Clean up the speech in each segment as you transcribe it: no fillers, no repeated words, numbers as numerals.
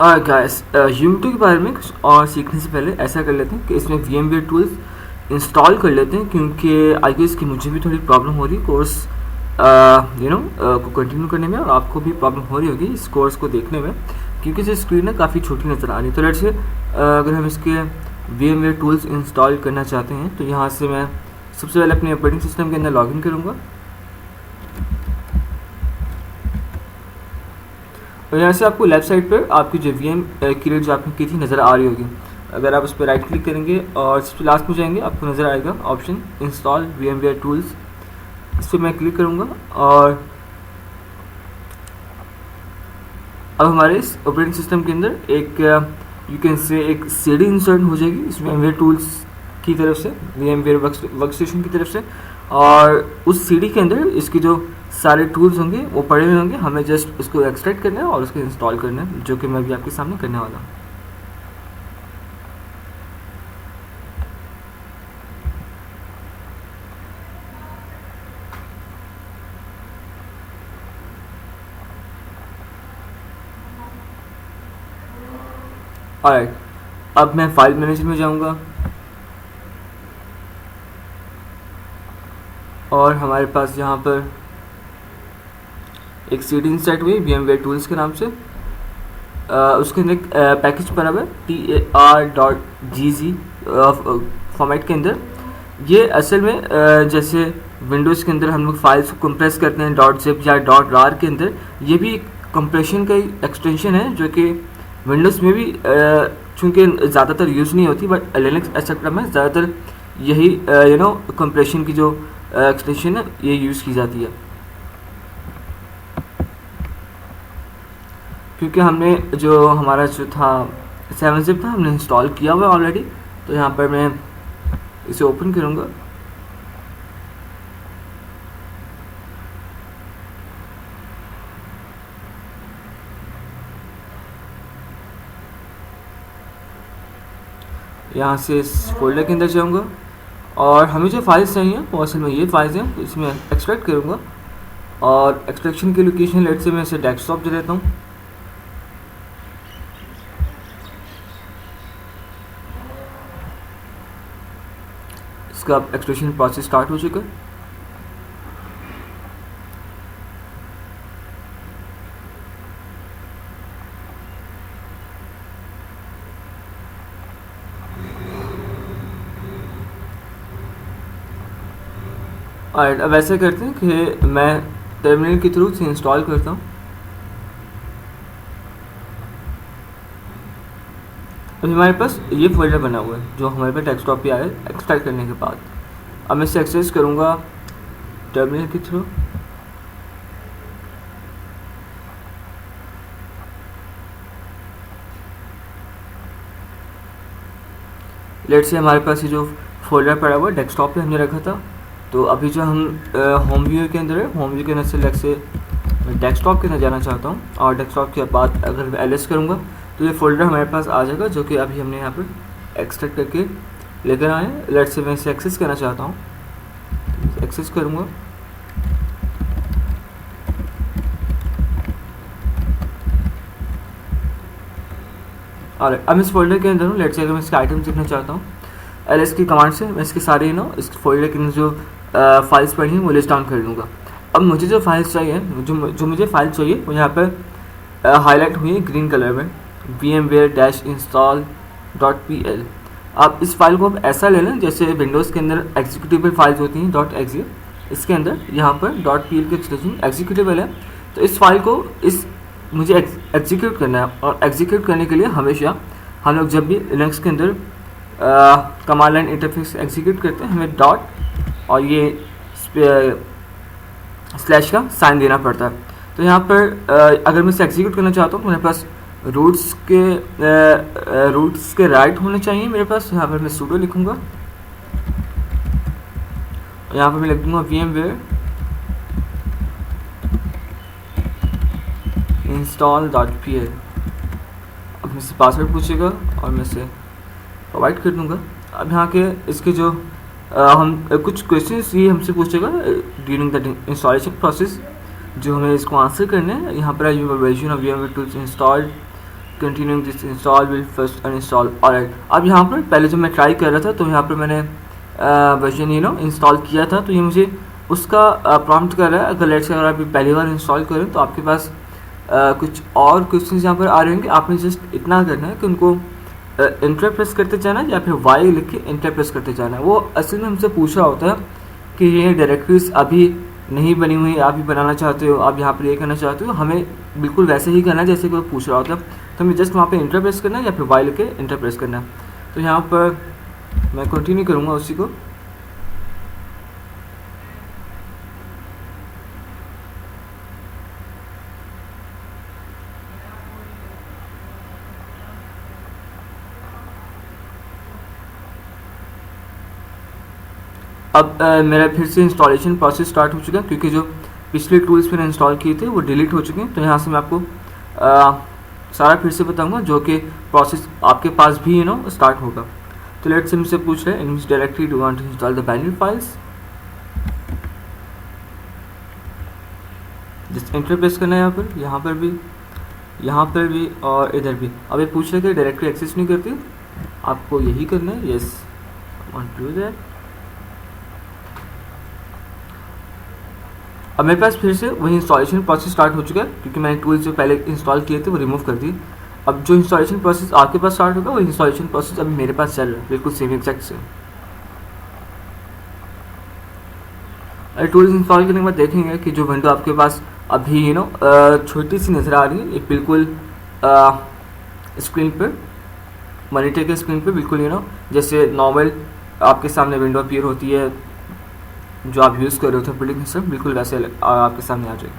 और guys unity के बारे में कुछ और सीखने से पहले ऐसा कर लेते हैं कि इसमें VMware टूल्स इंस्टॉल कर लेते हैं, क्योंकि आई गेस कि मुझे भी थोड़ी प्रॉब्लम हो रही है कोर्स को कंटिन्यू करने में, और आपको भी प्रॉब्लम हो रही होगी इस कोर्स को देखने में, क्योंकि जो स्क्रीन है काफ़ी छोटी नज़र आ रही है। तो लेट्स से अगर हम इसके VMware टूल्स इंस्टॉल करना चाहते हैं तो यहाँ से मैं सबसे पहले अपने ऑपरेटिंग सिस्टम के अंदर लॉगिन करूँगा और यहाँ से आपको लेफ्ट साइड पर आपकी जो VM क्रिएट जो आपने की थी नज़र आ रही होगी। अगर आप उस पर राइट क्लिक करेंगे और सबसे लास्ट में जाएंगे आपको नज़र आएगा ऑप्शन इंस्टॉल VMware टूल्स। इस पर मैं क्लिक करूँगा और अब हमारे इस ऑपरेटिंग सिस्टम के अंदर एक यू कैन से एक CD इंसर्ट हो जाएगी इस VMware टूल्स की तरफ से, VMware वर्क स्टेशन की तरफ से, और उस CD के अंदर इसकी जो सारे टूल्स होंगे वो पड़े हुए होंगे। हमें जस्ट उसको एक्सट्रैक्ट करना है और उसको इंस्टॉल करना है, जो कि मैं भी आपके सामने करने वाला हूँ। ऑलराइट, अब मैं फाइल मैनेजर में जाऊंगा और हमारे पास यहाँ पर एक CD इंसर्ट हुई VMware टूल्स के नाम से। उसके अंदर एक पैकेज पड़ा हुआ है tar.gz फॉर्मेट के अंदर। ये असल में जैसे विंडोज़ के अंदर हम लोग फाइल्स को कंप्रेस करते हैं .zip या .rar के अंदर, ये भी कंप्रेशन का एक्सटेंशन है जो कि विंडोज़ में भी चूँकि ज़्यादातर यूज़ नहीं होती, बट लिनक्स एक्सेट्रा में ज़्यादातर यही कंप्रेशन की जो एक्सटेंशन है ये यूज़ की जाती है, क्योंकि हमने जो हमारा जो था 7-zip था हमने इंस्टॉल किया हुआ है ऑलरेडी। तो यहाँ पर मैं इसे ओपन करूँगा यहाँ से इस फोल्डर के अंदर जाऊँगा और हमें जो फाइल्स चाहिए वो असल में ये फाइल्स हैं, तो इसमें एक्सट्रैक्ट करूँगा और एक्सट्रैक्शन की लोकेशन लेट से मैं इसे डेस्कटॉप दे देता हूँ। इसका एक्सट्रैक्शन प्रोसेस स्टार्ट हो चुका है। और अब ऐसे करते हैं कि मैं टर्मिनल के थ्रू से इंस्टॉल करता हूँ। अभी हमारे पास ये फोल्डर बना हुआ है जो हमारे पास डेस्कटॉप पे आया एक्सट्रैक्ट करने के बाद। अब मैं इसे एक्सेस करूँगा टर्मिनल के थ्रू। लेट से हमारे पास ये जो फोल्डर पड़ा हुआ है डेस्कटॉप पे हमने रखा था, तो अभी जो हम होम व्यू के अंदर है, होम व्यू के अंदर से लेट से मैं डेस्कटॉप के अंदर जाना चाहता हूँ और डेस्कटॉप के बाद अगर मैं LS करूँगा तो ये फोल्डर हमारे पास आ जाएगा जो कि अभी हमने यहाँ पर एक्सट्रैक्ट करके लेकर आए हैं। लेट से मैं इसे एक्सेस करना चाहता हूँ, एक्सेस करूँगा और अब इस फोल्डर के अंदर हूँ। लेट से अगर मैं इसके आइटम्स देखना चाहता हूँ LS की कमांड से मैं इसके सारे इस फोल्डर के अंदर जो फाइल्स पड़ी हैं वो लिस्ट डाउन कर लूँगा। अब मुझे जो फाइल्स चाहिए, जो मुझे फाइल चाहिए वो यहाँ पर हाईलाइट हुई है ग्रीन कलर में, vmware-install.pl। आप इस फाइल को अब ऐसा ले लें जैसे विंडोज़ के अंदर एग्जीक्यूटेबल फाइल्स होती हैं .exe, इसके अंदर यहाँ पर .pl के एक्सटेंशन एग्जीक्यूटेबल है। तो इस फाइल को मुझे एग्जीक्यूट करना है और एग्जीक्यूट करने के लिए हमेशा हम लोग जब भी लिनक्स के अंदर कमांड लाइन इंटरफेस एग्जीक्यूट करते हैं हमें डॉट और ये स्लैश का साइन देना पड़ता है। तो यहाँ पर अगर मैं इसे एग्जीक्यूट करना चाहता हूँ तो मेरे पास रूट्स के राइट होने चाहिए मेरे पास। यहाँ पर मैं sudo लिखूँगा, यहाँ पर मैं लिख दूँगा VMware install.pl। अब मुझसे पासवर्ड पूछेगा और मैं इसे प्रोवाइड कर दूँगा। अब यहाँ के इसके जो हम कुछ क्वेश्चंस ये हमसे पूछेगा ड्यूरिंग द इंस्टॉलेशन प्रोसेस, जो हमें इसको आंसर करने हैं। यहाँ पर version of VMware tools installed continuing this install will first uninstall alright. अब यहाँ पर पहले जब मैं ट्राई कर रहा था तो यहाँ पर मैंने वर्जन इंस्टॉल किया था, तो ये मुझे उसका प्रॉम्प्ट कर रहा है। अगर लेट्स से अगर आप पहली बार इंस्टॉल करें तो आपके पास कुछ और क्वेश्चंस यहाँ पर आ रहे होंगे। आपने जस्ट इतना करना है कि उनको इंटर प्रेस करते जाना है या फिर वाई लिख के इंटर प्रेस करते जाना है। वो असल में हमसे पूछ रहा होता है कि ये डायरेक्टरीज अभी नहीं बनी हुई, आप भी बनाना चाहते हो, आप यहाँ पर ये करना चाहते हो, हमें बिल्कुल वैसे ही करना है जैसे कि वो पूछ रहा होता है। तो हमें जस्ट वहाँ पे इंटर प्रेस करना है या फिर वाई लिख के इंटर प्रेस करना है। तो यहाँ पर मैं कंटिन्यू करूँगा उसी को। अब मेरा फिर से इंस्टॉलेशन प्रोसेस स्टार्ट हो चुका है, क्योंकि जो पिछले टूल्स मैंने इंस्टॉल किए थे वो डिलीट हो चुके हैं। तो यहाँ से मैं आपको सारा फिर से बताऊंगा, जो कि प्रोसेस आपके पास भी स्टार्ट होगा। तो लेट्स से मुझसे पूछ रहे हैं in which directory do want to install the binary files. Just enter press करना है यहाँ पर भी और इधर भी। अब ये पूछ रहे कि डायरेक्टरी एक्सेस नहीं करती, आपको यही करना है, yes want to do that. अब मेरे पास फिर से वही इंस्टॉलेशन प्रोसेस स्टार्ट हो चुका है, क्योंकि मैंने टूल्स जो पहले इंस्टॉल किए थे वो रिमूव कर दिए। अब जो इंस्टॉलेशन प्रोसेस आपके पास स्टार्ट होगा वही इंस्टॉलेशन प्रोसेस अभी मेरे पास चल रहा है, बिल्कुल same exact same. Tools install करने के बाद देखेंगे कि जो विंडो आपके पास अभी छोटी सी नज़र आ रही है, एक बिल्कुल स्क्रीन पर, मॉनिटर के स्क्रीन पर बिल्कुल जैसे नॉर्मल आपके सामने विंडो अपीयर होती है जो आप यूज़ कर रहे हो ऑपरेटिंग सिस्टम, बिल्कुल वैसे आपके सामने आ जाएगी।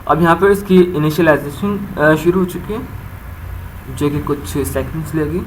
अब यहाँ पर इसकी इनिशियलाइजेशन शुरू हो चुकी है, जो कि कुछ सेकंड्स लेगी।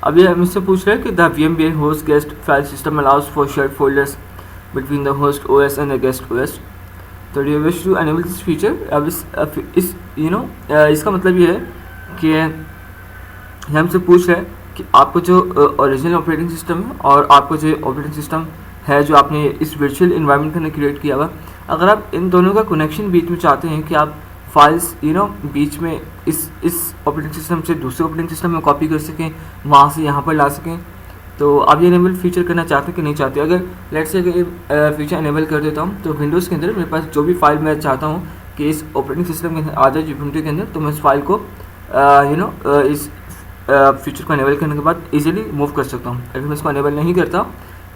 अब ये मुझसे पूछ रहे हैं कि the VMware host guest file system allows for shared folders between the host OS and the guest OS। तो do you wish to enable this feature. अब इस इसका मतलब ये है कि ये हमसे पूछ रहे हैं कि आपको जो ओरिजिनल ऑपरेटिंग सिस्टम है और आपको जो ऑपरेटिंग सिस्टम है जो आपने इस वर्चुअल इन्वायरमेंट के अंदर क्रिएट किया हुआ, अगर आप इन दोनों का कनेक्शन बीच में चाहते हैं कि आप फाइल्स बीच में इस ऑपरेटिंग सिस्टम से दूसरे ऑपरेटिंग सिस्टम में कॉपी कर सकें, वहाँ से यहाँ पर ला सकें, तो आप ये इनेबल फीचर करना चाहते हैं कि नहीं चाहते। अगर लेट्स से अगर ये फीचर इनेबल कर देता हूँ तो विंडोज़ के अंदर मेरे पास जो भी फाइल मैं चाहता हूँ कि इस ऑपरेटिंग सिस्टम के अंदर आ जाए विंडो के अंदर, तो मैं इस फाइल को इस फीचर को इनेबल करने के बाद इजीली मूव कर सकता हूँ। अगर मैं इसको इनेबल नहीं करता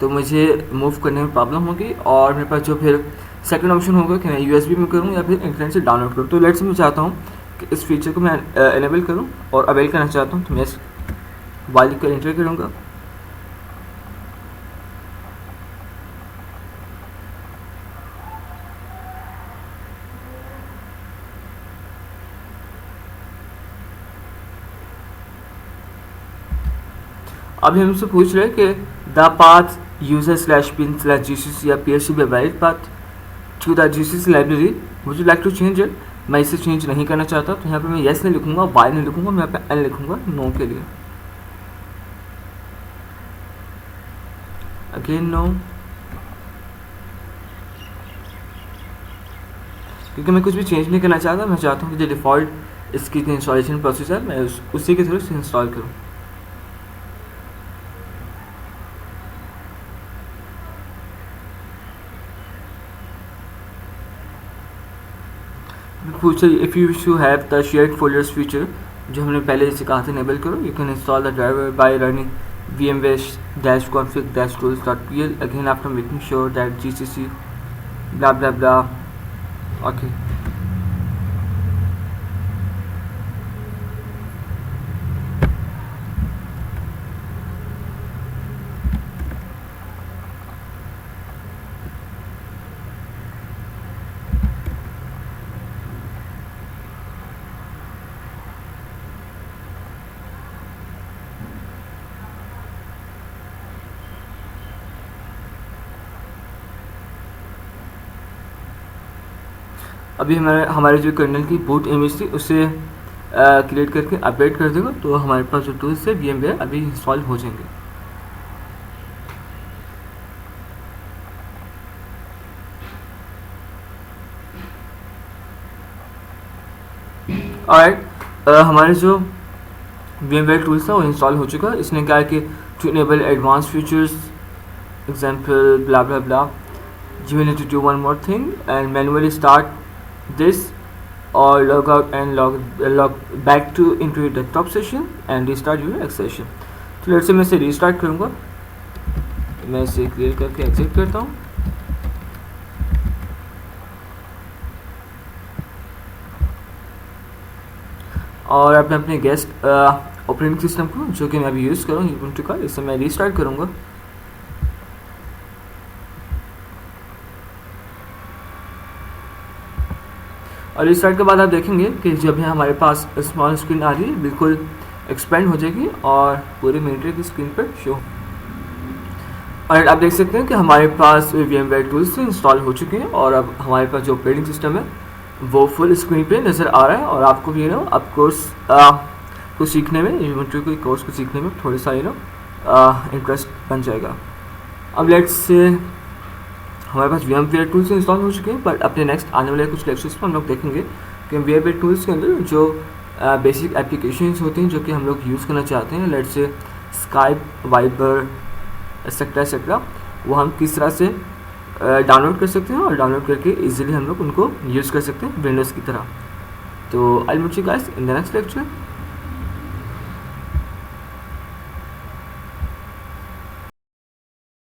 तो मुझे मूव करने में प्रॉब्लम होगी, और मेरे पास जो फिर सेकंड ऑप्शन होगा कि मैं USB में करूँ या फिर इंटरनेट से डाउनलोड करूँ। तो लेट्स मैं चाहता हूँ कि इस फीचर को मैं इनेबल करूँ और अवेल करना चाहता हूँ, तो मैं इस वाली का एंटर करूँगा। अभी हमसे पूछ रहे हैं कि द पाथ user/bin/gcc या php valid path to the gcc library would you like to change it. मैं इसे चेंज नहीं करना चाहता, तो यहाँ पे मैं येस नहीं लिखूंगा, वाई नहीं लिखूंगा, मैं यहाँ पे एन लिखूंगा नो के लिए। अगेन नो, क्योंकि मैं कुछ भी चेंज नहीं करना चाहता। मैं चाहता हूँ कि जो डिफ़ॉल्ट इसकी इंस्टॉलेशन प्रोसेस है मैं उसी के थ्रू इंस्टॉल करूँ। पूछे if you wish to have the shared folders feature, जो हमने पहले जैसे कहा था इनेबल करो, you can install the driver by running vmware-config-tools.pl again after making sure that gcc blah blah blah. Okay, अभी हमारे जो कर्नल की बूट इमेज थी उसे क्रिएट करके अपडेट कर देगा, तो हमारे पास जो टूल्स है VMware अभी इंस्टॉल हो जाएंगे। ऑलराइट, हमारे जो VMware टूल्स था वो इंस्टॉल हो चुका है। इसने क्या है कि to enable advance features example blah blah blah, you will need to do one more thing and manually start this or log out and log back to into your desktop session and restart your X session। तो let's say मैं इसे restart करूँगा, मैं इसे clear करके exit करता हूँ। और अब मैं अपने गेस्ट ऑपरेटिंग सिस्टम को जो कि मैं अभी यूज़ करूँ ubuntu का, इसे मैं रीस्टार्ट करूँगा। और रीस्टार्ट के बाद आप देखेंगे कि जब यहाँ हमारे पास स्मॉल स्क्रीन आ रही है बिल्कुल एक्सपेंड हो जाएगी और पूरे मॉनिटर की स्क्रीन पर शो। और आप देख सकते हैं कि हमारे पास VMware टूल्स इंस्टॉल हो चुके हैं और अब हमारे पास जो ऑपरेटिंग सिस्टम है वो फुल स्क्रीन पे नज़र आ रहा है। और आपको भी अब कोर्स को सीखने में, ubuntu के कोर्स को सीखने में थोड़ा सा इंटरेस्ट बन जाएगा। अब लेट्स से हमारे पास VMware टूल्स इंस्टॉल हो चुके हैं, पर अपने नेक्स्ट आने वाले कुछ लेक्चर्स में हम लोग देखेंगे कि VMware टूल्स के अंदर जो बेसिक एप्लीकेशंस होती हैं जो कि हम लोग यूज़ करना चाहते हैं, let's say Skype, Viber etcetera, वो हम किस तरह से डाउनलोड कर सकते हैं और डाउनलोड करके इजीली हम लोग उनको यूज़ कर सकते हैं विंडोज़ की तरह। तो I will meet you guys in the next lecture.